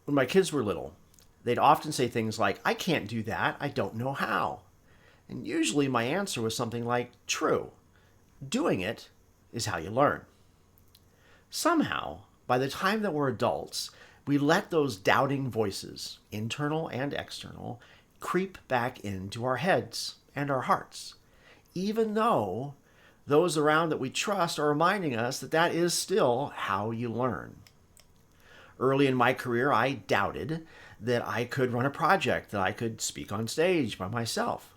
When my kids were little, they'd often say things like, "I can't do that. I don't know how." And usually my answer was something like, "True. Doing it is how you learn." Somehow, by the time that we're adults, we let those doubting voices, internal and external, creep back into our heads and our hearts, even though those around that we trust are reminding us that that is still how you learn. Early in my career, I doubted that I could run a project, that I could speak on stage by myself.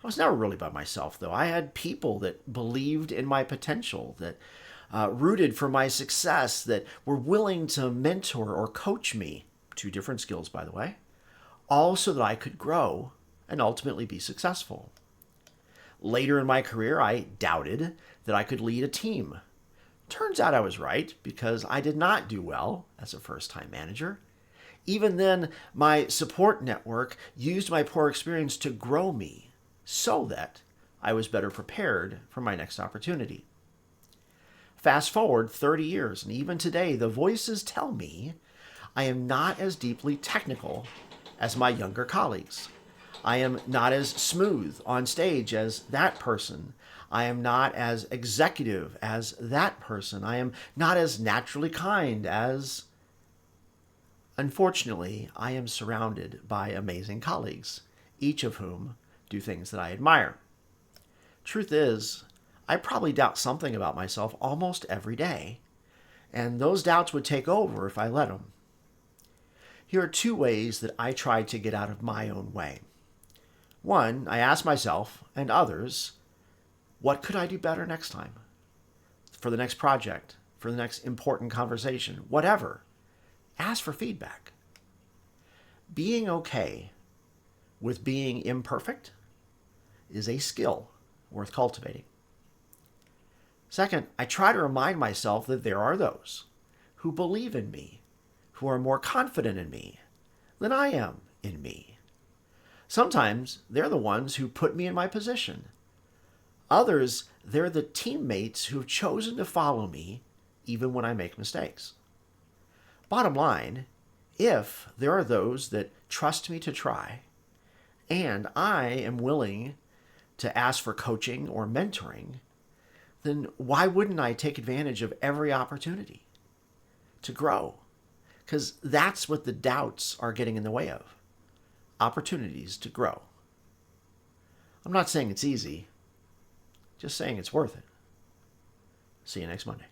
I was never really by myself, though. I had people that believed in my potential, that rooted for my success, that were willing to mentor or coach me, two different skills, by the way, all so that I could grow and ultimately be successful. Later in my career, I doubted that I could lead a team. Turns out I was right because I did not do well as a first-time manager. Even then, my support network used my poor experience to grow me so that I was better prepared for my next opportunity. Fast forward 30 years, and even today, the voices tell me I am not as deeply technical as my younger colleagues. I am not as smooth on stage as that person. I am not as executive as that person. I am not as naturally kind as... Unfortunately, I am surrounded by amazing colleagues, each of whom do things that I admire. Truth is, I probably doubt something about myself almost every day, and those doubts would take over if I let them. Here are two ways that I try to get out of my own way. One, I ask myself and others, what could I do better next time? For the next project, for the next important conversation, whatever. Ask for feedback. Being okay with being imperfect is a skill worth cultivating. Second, I try to remind myself that there are those who believe in me, who are more confident in me than I am in me. Sometimes they're the ones who put me in my position. Others, they're the teammates who've chosen to follow me even when I make mistakes. Bottom line, if there are those that trust me to try, and I am willing to ask for coaching or mentoring, then why wouldn't I take advantage of every opportunity to grow? Because that's what the doubts are getting in the way of. Opportunities to grow. I'm not saying it's easy, just saying it's worth it. See you next Monday.